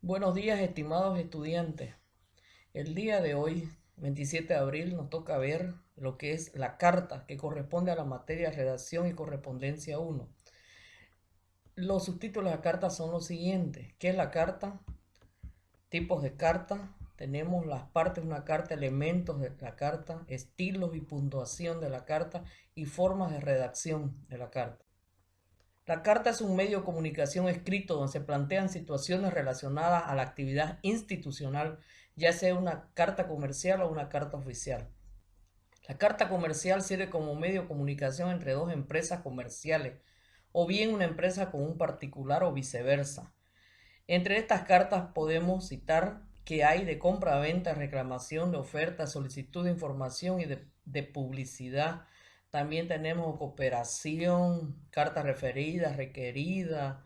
Buenos días, estimados estudiantes. El día de hoy, 27 de abril, nos toca ver lo que es la carta que corresponde a la materia redacción y correspondencia 1. Los subtítulos de la carta son los siguientes. ¿Qué es la carta? Tipos de carta. Tenemos las partes de una carta, elementos de la carta, estilos y puntuación de la carta y formas de redacción de la carta. La carta es un medio de comunicación escrito donde se plantean situaciones relacionadas a la actividad institucional, ya sea una carta comercial o una carta oficial. La carta comercial sirve como medio de comunicación entre dos empresas comerciales, o bien una empresa con un particular o viceversa. Entre estas cartas podemos citar que hay de compra-venta, reclamación, de oferta, solicitud de información y de publicidad. También tenemos cooperación, carta referida, requerida,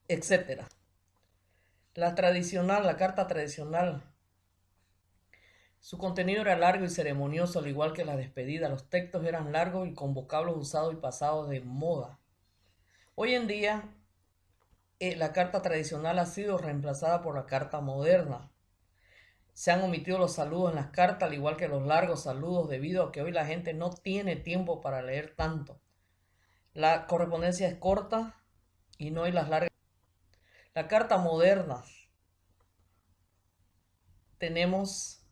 etcétera. La carta tradicional, su contenido era largo y ceremonioso, al igual que la despedida. Los textos eran largos y con vocablos usados y pasados de moda. Hoy en día, la carta tradicional ha sido reemplazada por la carta moderna. Se han omitido los saludos en las cartas, al igual que los largos saludos, debido a que hoy la gente no tiene tiempo para leer tanto. La correspondencia es corta y no hay las largas. La carta moderna, tenemos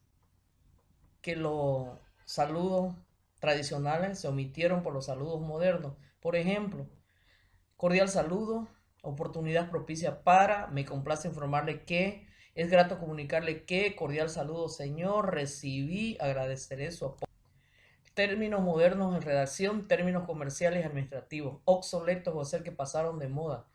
que los saludos tradicionales se omitieron por los saludos modernos. Por ejemplo, cordial saludo, oportunidad propicia para, me complace informarle que, es grato comunicarle que, cordial saludo señor, recibí, agradeceré su apoyo. Términos modernos en redacción, términos comerciales y administrativos, obsoletos o ser que pasaron de moda.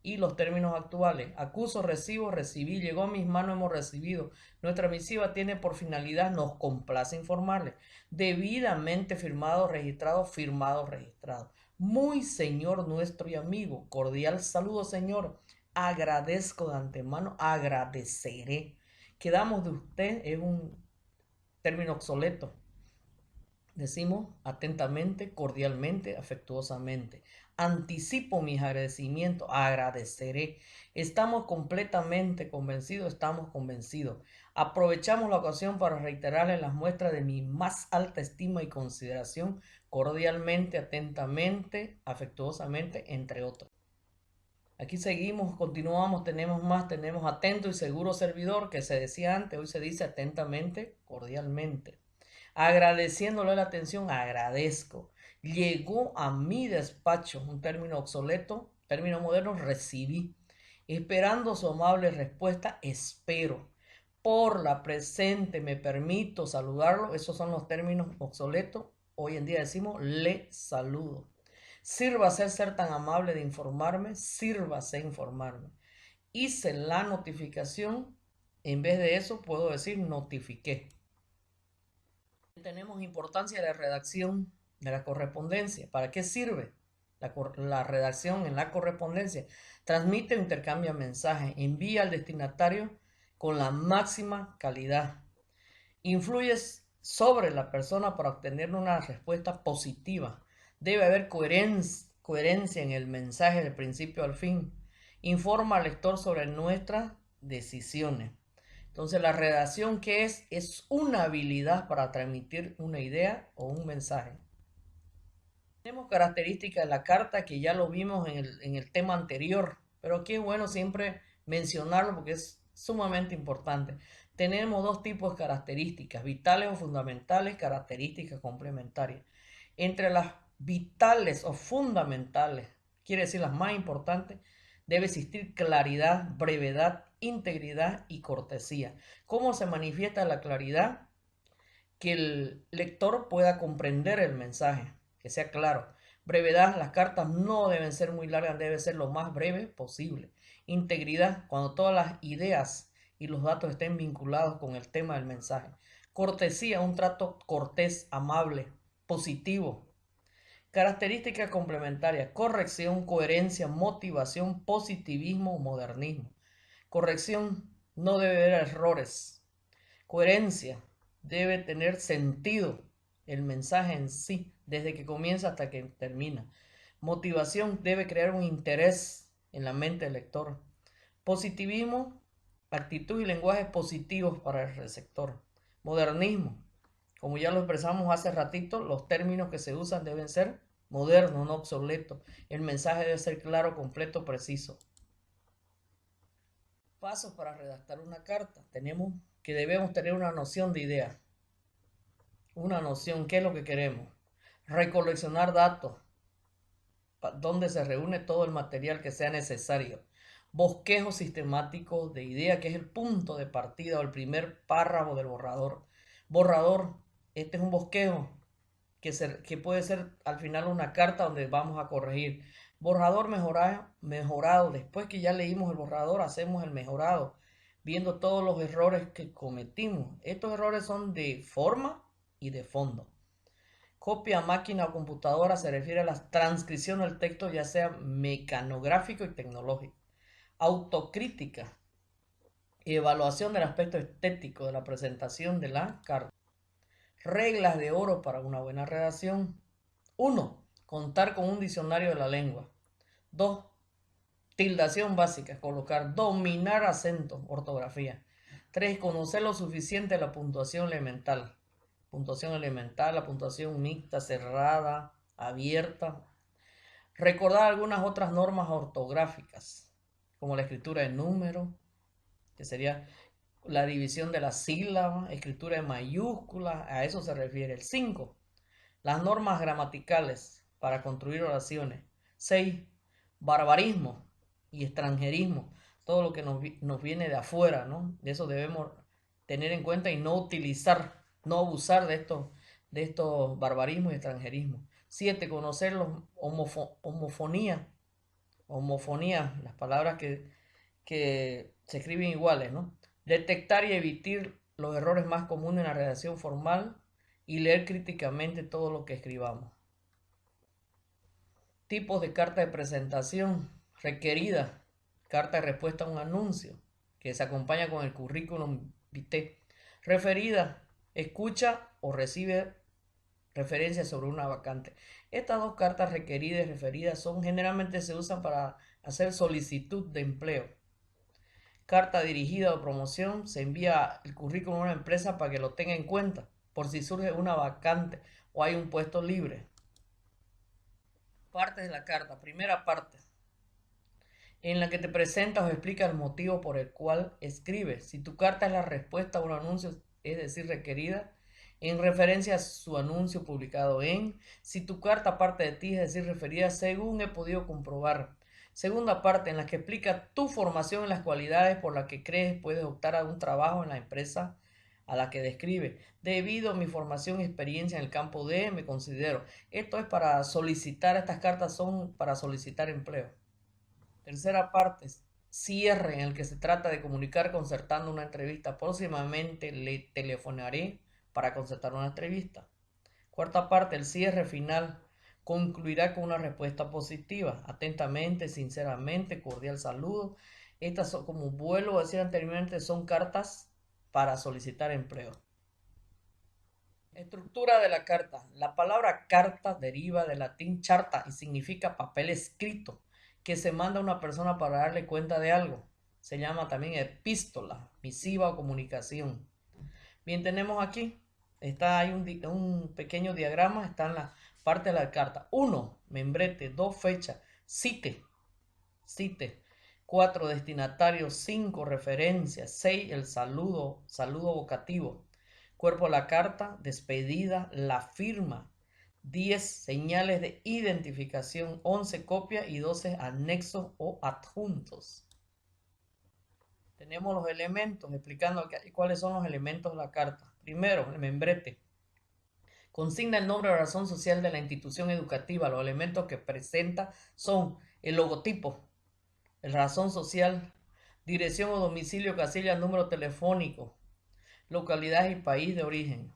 Y los términos actuales, acuso, recibo, recibí, llegó a mis manos, hemos recibido. Nuestra misiva tiene por finalidad, nos complace informarle, debidamente firmado, registrado. Muy señor nuestro y amigo, cordial saludo señor, agradezco de antemano, agradeceré. Quedamos de usted, es un término obsoleto. Decimos atentamente, cordialmente, afectuosamente. Anticipo mis agradecimientos, agradeceré. Estamos completamente convencidos, estamos convencidos. Aprovechamos la ocasión para reiterarles las muestras de mi más alta estima y consideración, cordialmente, atentamente, afectuosamente, entre otros. Aquí seguimos, continuamos, tenemos más, tenemos atento y seguro servidor, que se decía antes, hoy se dice atentamente, cordialmente. Agradeciéndole la atención, agradezco. Llegó a mi despacho, un término obsoleto, término moderno, recibí. Esperando su amable respuesta, espero. Por la presente me permito saludarlo. Esos son los términos obsoletos. Hoy en día decimos le saludo. Sírvase ser tan amable de informarme, sírvase informarme. Hice la notificación, en vez de eso puedo decir notifiqué. Tenemos importancia de la redacción de la correspondencia. ¿Para qué sirve la redacción en la correspondencia? Transmite o intercambia mensajes, envía al destinatario con la máxima calidad. Influye sobre la persona para obtener una respuesta positiva. Debe haber coherencia en el mensaje del principio al fin. Informa al lector sobre nuestras decisiones. Entonces, la redacción, ¿qué es? Es una habilidad para transmitir una idea o un mensaje. Tenemos características de la carta que ya lo vimos en el tema anterior, pero aquí es bueno siempre mencionarlo porque es sumamente importante. Tenemos dos tipos de características, vitales o fundamentales, características complementarias. Entre las vitales o fundamentales, quiere decir las más importantes, debe existir claridad, brevedad, integridad y cortesía. ¿Cómo se manifiesta la claridad? Que el lector pueda comprender el mensaje, que sea claro. Brevedad, las cartas no deben ser muy largas, debe ser lo más breve posible. Integridad, cuando todas las ideas y los datos estén vinculados con el tema del mensaje. Cortesía, un trato cortés, amable, positivo. Características complementarias, corrección, coherencia, motivación, positivismo, modernismo. Corrección, no debe haber errores. Coherencia, debe tener sentido el mensaje en sí, desde que comienza hasta que termina. Motivación, debe crear un interés en la mente del lector. Positivismo, actitud y lenguajes positivos para el receptor. Modernismo, como ya lo expresamos hace ratito, los términos que se usan deben ser modernos, no obsoletos. El mensaje debe ser claro, completo, preciso. Pasos para redactar una carta. Debemos tener una noción de idea. Una noción, ¿qué es lo que queremos? Recoleccionar datos, donde se reúne todo el material que sea necesario. Bosquejo sistemático de idea, que es el punto de partida o el primer párrafo del borrador. Borrador, este es un bosquejo que puede ser al final una carta donde vamos a corregir. Borrador mejorado. Después que ya leímos el borrador, hacemos el mejorado, viendo todos los errores que cometimos. Estos errores son de forma y de fondo. Copia a máquina o computadora se refiere a la transcripción del texto, ya sea mecanográfico y tecnológico. Autocrítica, evaluación del aspecto estético de la presentación de la carta. Reglas de oro para una buena redacción. 1. Contar con un diccionario de la lengua. 2. Tildación básica, colocar, dominar acentos, ortografía. 3. Conocer lo suficiente de la puntuación elemental. Puntuación elemental, la puntuación mixta, cerrada, abierta. Recordar algunas otras normas ortográficas, como la escritura de número, que sería la división de las sílabas, escritura de mayúsculas, a eso se refiere. El 5. Las normas gramaticales para construir oraciones. 6. Barbarismo y extranjerismo, todo lo que nos viene de afuera, ¿no? De eso debemos tener en cuenta y no utilizar, no abusar de estos barbarismos y extranjerismos. 7. Conocer los homofonía, las palabras que se escriben iguales, ¿no? Detectar y evitar los errores más comunes en la redacción formal y leer críticamente todo lo que escribamos. Tipos de carta de presentación. Requerida, carta de respuesta a un anuncio que se acompaña con el currículum vitae. Referida, escucha o recibe referencias sobre una vacante. Estas dos cartas, requeridas y referidas, generalmente se usan para hacer solicitud de empleo. Carta dirigida o promoción, se envía el currículum a una empresa para que lo tenga en cuenta por si surge una vacante o hay un puesto libre. Partes de la carta. Primera parte, en la que te presentas o explicas el motivo por el cual escribes. Si tu carta es la respuesta a un anuncio, es decir, requerida, en referencia a su anuncio publicado en. Si tu carta parte de ti, es decir, referida según he podido comprobar. Segunda parte, en la que explica tu formación en las cualidades por las que crees puedes optar a un trabajo en la empresa a la que describe. Debido a mi formación y experiencia en el campo de, me considero. Esto es para solicitar, estas cartas son para solicitar empleo. Tercera parte, cierre, en el que se trata de comunicar concertando una entrevista. Próximamente le telefonaré para concertar una entrevista. Cuarta parte, el cierre final, concluirá con una respuesta positiva. Atentamente, sinceramente, cordial saludo. Estas son, como vuelvo a decir anteriormente, son cartas para solicitar empleo. Estructura de la carta. La palabra carta deriva del latín charta y significa papel escrito que se manda a una persona para darle cuenta de algo. Se llama también epístola, misiva o comunicación. Bien, tenemos aquí, hay un pequeño diagrama, está en la parte de la carta. 1, membrete. 2, fecha. Cite. 4, destinatario. 5, referencia. 6, el saludo vocativo. Cuerpo de la carta, despedida, la firma. 10, señales de identificación. 11, copia y 12, anexos o adjuntos. Tenemos los elementos, explicando cuáles son los elementos de la carta. Primero, el membrete. Consigna el nombre o razón social de la institución educativa. Los elementos que presenta son el logotipo, la razón social, dirección o domicilio, casilla, número telefónico, localidad y país de origen.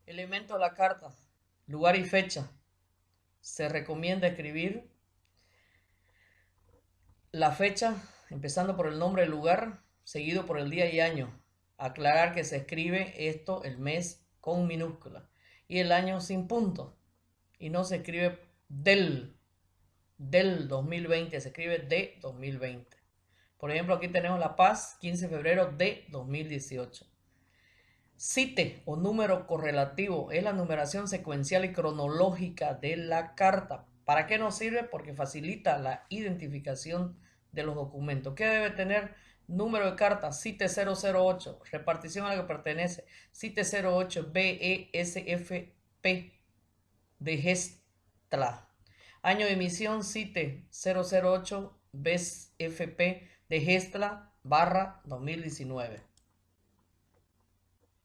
Elementos de la carta, lugar y fecha. Se recomienda escribir la fecha, empezando por el nombre del lugar, seguido por el día y año. Aclarar que se escribe esto, el mes, con minúscula y el año sin punto. Y no se escribe del 2020, se escribe de 2020. Por ejemplo, aquí tenemos La Paz, 15 de febrero de 2018. CITE o número correlativo es la numeración secuencial y cronológica de la carta. ¿Para qué nos sirve? Porque facilita la identificación de los documentos. ¿Qué debe tener? Número de carta, CITE 008, repartición a la que pertenece, CITE 08 BESFP de Gestla. Año de emisión, CITE 008 BESFP de Gestla barra 2019.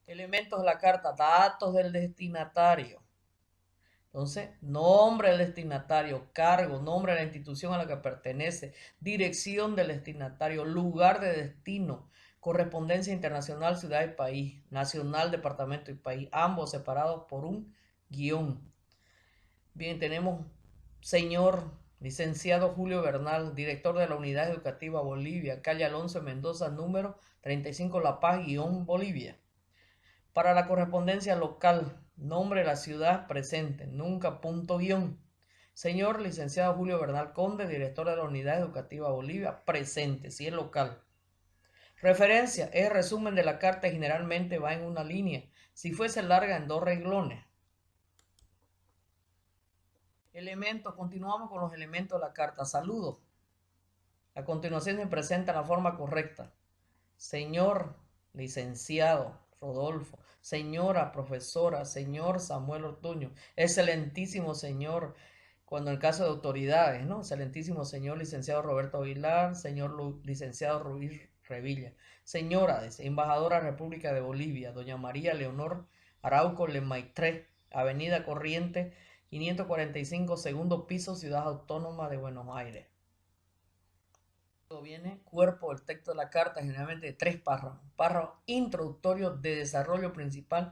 Elementos de la carta, datos del destinatario. Entonces, nombre del destinatario, cargo, nombre de la institución a la que pertenece, dirección del destinatario, lugar de destino, correspondencia internacional, ciudad y país, nacional, departamento y país, ambos separados por un guión. Bien, tenemos señor licenciado Julio Bernal, director de la Unidad Educativa Bolivia, calle Alonso Mendoza, número 35 La Paz, guión Bolivia. Para la correspondencia local, nombre de la ciudad presente, nunca punto guión. Señor licenciado Julio Bernal Conde, director de la Unidad Educativa Bolivia, presente, si es local. Referencia, es resumen de la carta y generalmente va en una línea. Si fuese larga, en 2 renglones. Elementos, continuamos con los elementos de la carta. Saludos. A continuación se presenta la forma correcta. Señor licenciado Rodolfo, señora profesora, señor Samuel Ortuño, excelentísimo señor, cuando en el caso de autoridades, ¿no? Excelentísimo señor licenciado Roberto Aguilar, señor licenciado Ruiz Revilla, señora embajadora República de Bolivia, doña María Leonor Arauco Lemaitre, Avenida Corriente, 545, segundo piso, Ciudad Autónoma de Buenos Aires. Viene cuerpo del texto de la carta, generalmente de 3 párrafos. Párrafo introductorio, de desarrollo principal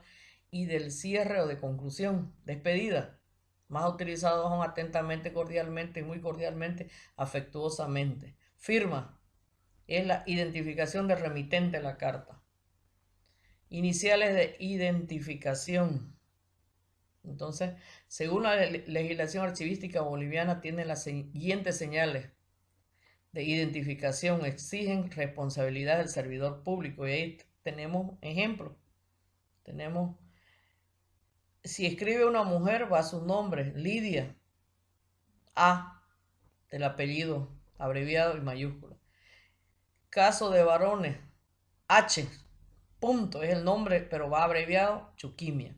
y del cierre o de conclusión. Despedida. Más utilizados son atentamente, cordialmente y muy cordialmente, afectuosamente. Firma. Es la identificación del remitente de la carta. Iniciales de identificación. Entonces, según la legislación archivística boliviana, tiene las siguientes señales de identificación, exigen responsabilidad del servidor público. Y ahí tenemos ejemplos. Tenemos, si escribe una mujer, va su nombre, Lidia, A, del apellido, abreviado y mayúscula. Caso de varones, H, punto, es el nombre, pero va abreviado, Chuquimia.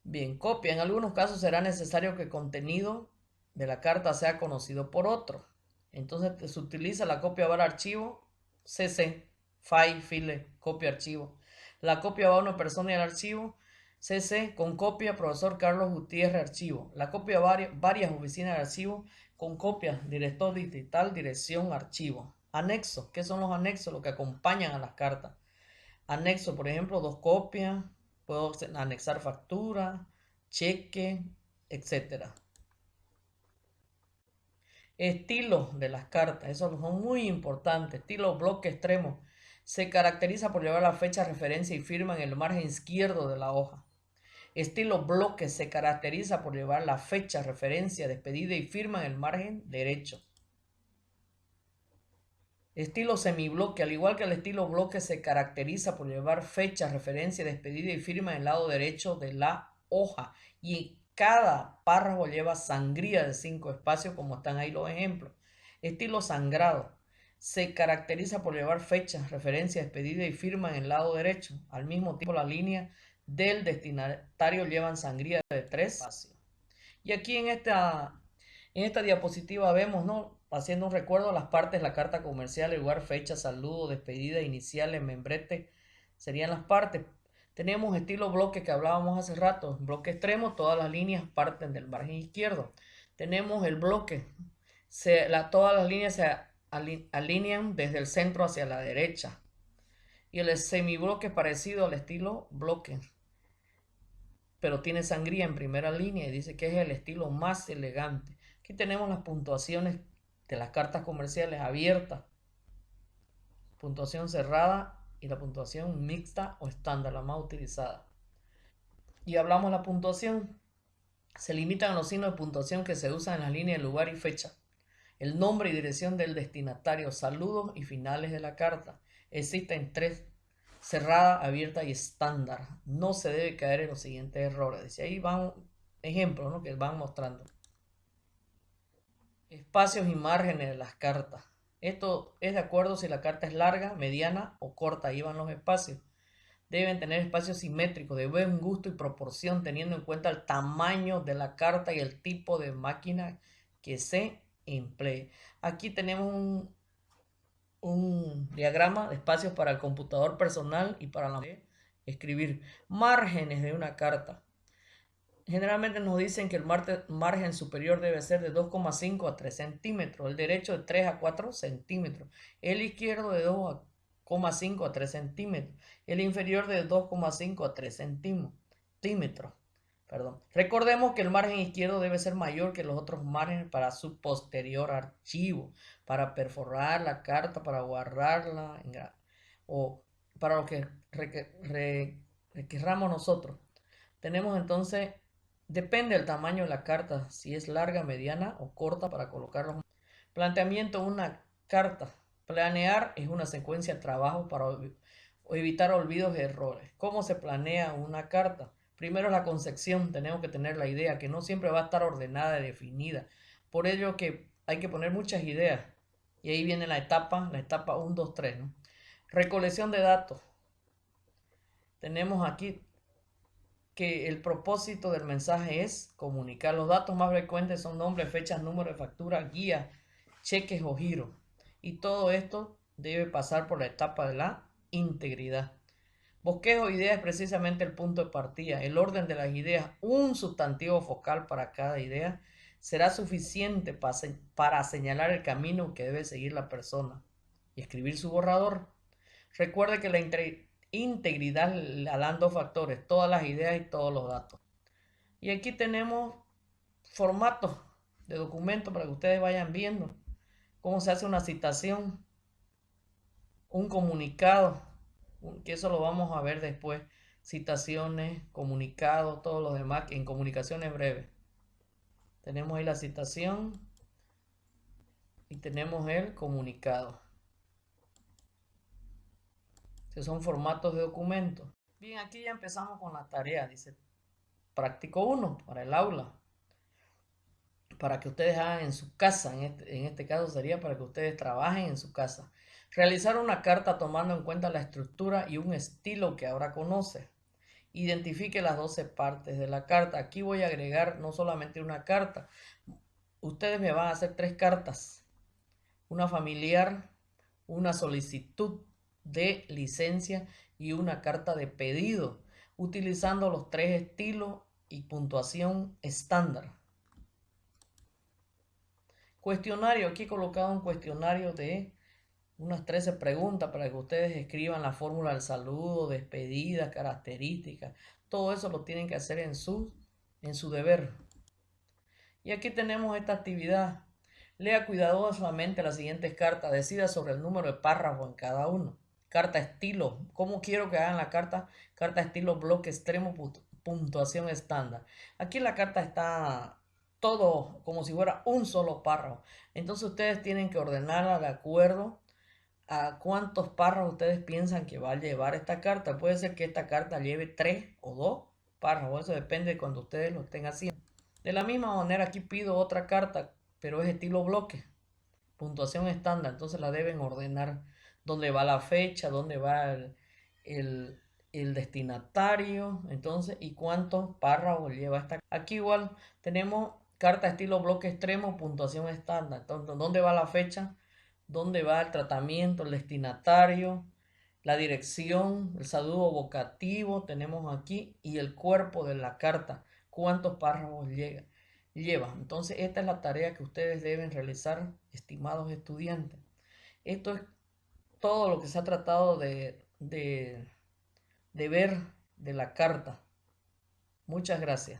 Bien, copia. En algunos casos será necesario que el contenido de la carta sea conocido por otro. Entonces se utiliza la copia va al archivo, CC, file, file, copia archivo. La copia va a una persona y al archivo, CC, con copia, profesor Carlos Gutiérrez, archivo. La copia va a varias oficinas de archivo, con copia, director digital, dirección, archivo. Anexos, ¿qué son los anexos? Los que acompañan a las cartas. Anexo, por ejemplo, 2 copias, puedo anexar factura, cheque, etcétera. Estilo de las cartas, esos son muy importantes. Estilo bloque extremo. Se caracteriza por llevar la fecha, referencia y firma en el margen izquierdo de la hoja. Estilo bloque se caracteriza por llevar la fecha, referencia, despedida y firma en el margen derecho. Estilo semibloque, al igual que el estilo bloque, se caracteriza por llevar fecha, referencia, despedida y firma en el lado derecho de la hoja. Y cada párrafo lleva sangría de 5 espacios, como están ahí los ejemplos. Estilo sangrado. Se caracteriza por llevar fecha, referencia, despedida y firma en el lado derecho. Al mismo tiempo, las líneas del destinatario llevan sangría de 3 espacios. Y aquí en esta diapositiva vemos, ¿no? Haciendo un recuerdo, las partes, la carta comercial, el lugar, fecha, saludo, despedida, iniciales, membrete, serían las partes. Tenemos estilo bloque que hablábamos hace rato, bloque extremo, todas las líneas parten del margen izquierdo. Tenemos el bloque, todas las líneas se alinean desde el centro hacia la derecha. Y el semibloque parecido al estilo bloque, pero tiene sangría en primera línea y dice que es el estilo más elegante. Aquí tenemos las puntuaciones de las cartas comerciales abiertas, puntuación cerrada y la puntuación mixta o estándar, la más utilizada. Y hablamos de la puntuación. Se limitan a los signos de puntuación que se usan en las líneas de lugar y fecha. El nombre y dirección del destinatario, saludos y finales de la carta. Existen tres: cerrada, abierta y estándar. No se debe caer en los siguientes errores. Dice, ahí van ejemplos, ¿no?, que van mostrando. Espacios y márgenes de las cartas. Esto es de acuerdo si la carta es larga, mediana o corta. Ahí van los espacios. Deben tener espacios simétricos de buen gusto y proporción, teniendo en cuenta el tamaño de la carta y el tipo de máquina que se emplee. Aquí tenemos un diagrama de espacios para el computador personal y para la escribir. Márgenes de una carta. Generalmente nos dicen que el margen superior debe ser de 2,5 a 3 centímetros, el derecho de 3 a 4 centímetros, el izquierdo de 2,5 a 3 centímetros, el inferior de 2,5 a 3 centímetros. Perdón. Recordemos que el margen izquierdo debe ser mayor que los otros márgenes para su posterior archivo, para perforar la carta, para guardarla o para lo que requeramos nosotros. Tenemos entonces, depende del tamaño de la carta, si es larga, mediana o corta para colocarlos. Planteamiento de una carta. Planear es una secuencia de trabajo para evitar olvidos y errores. ¿Cómo se planea una carta? Primero la concepción, tenemos que tener la idea que no siempre va a estar ordenada y definida. Por ello que hay que poner muchas ideas. Y ahí viene la etapa 1, 2, 3, ¿no? Recolección de datos. Tenemos aquí que el propósito del mensaje es comunicar. Los datos más frecuentes son nombres, fechas, número de factura, guía, cheques o giros. Y todo esto debe pasar por la etapa de la integridad. Bosquejo de ideas es precisamente el punto de partida. El orden de las ideas, un sustantivo focal para cada idea, será suficiente para señalar el camino que debe seguir la persona y escribir su borrador. Recuerde que la integridad la dan dos factores: todas las ideas y todos los datos. Y aquí tenemos formatos de documento para que ustedes vayan viendo cómo se hace una citación, un comunicado, que eso lo vamos a ver después. Citaciones, comunicados, todos los demás en comunicaciones breves. Tenemos ahí la citación y tenemos el comunicado. Que son formatos de documentos. Bien, aquí ya empezamos con la tarea. Dice, práctico 1 para el aula. Para que ustedes hagan en su casa. En este caso sería para que ustedes trabajen en su casa. Realizar una carta tomando en cuenta la estructura y un estilo que ahora conoce. Identifique las 12 partes de la carta. Aquí voy a agregar no solamente una carta. Ustedes me van a hacer 3 cartas. Una familiar, una solicitud de licencia y una carta de pedido, utilizando los 3 estilos y puntuación estándar. Cuestionario. Aquí he colocado un cuestionario de unas 13 preguntas para que ustedes escriban la fórmula del saludo, despedida, características. Todo eso lo tienen que hacer en su deber. Y aquí tenemos esta actividad. Lea cuidadosamente las siguientes cartas. Decida sobre el número de párrafos en cada uno. Carta estilo. ¿Cómo quiero que hagan la carta? Carta estilo bloque extremo, puntuación estándar. Aquí la carta está todo como si fuera un solo párrafo. Entonces ustedes tienen que ordenarla de acuerdo a cuántos párrafos ustedes piensan que va a llevar esta carta. Puede ser que esta carta lleve 3 o 2 párrafos. Eso depende de cuando ustedes lo estén haciendo. De la misma manera aquí pido otra carta, pero es estilo bloque, puntuación estándar. Entonces la deben ordenar. Dónde va la fecha, dónde va el destinatario, entonces, y cuántos párrafos lleva esta. Aquí igual tenemos carta estilo bloque extremo, puntuación estándar. Entonces, dónde va la fecha, dónde va el tratamiento, el destinatario, la dirección, el saludo vocativo tenemos aquí, y el cuerpo de la carta, cuántos párrafos lleva. Entonces esta es la tarea que ustedes deben realizar, estimados estudiantes. Esto es todo lo que se ha tratado de ver de la carta. Muchas gracias.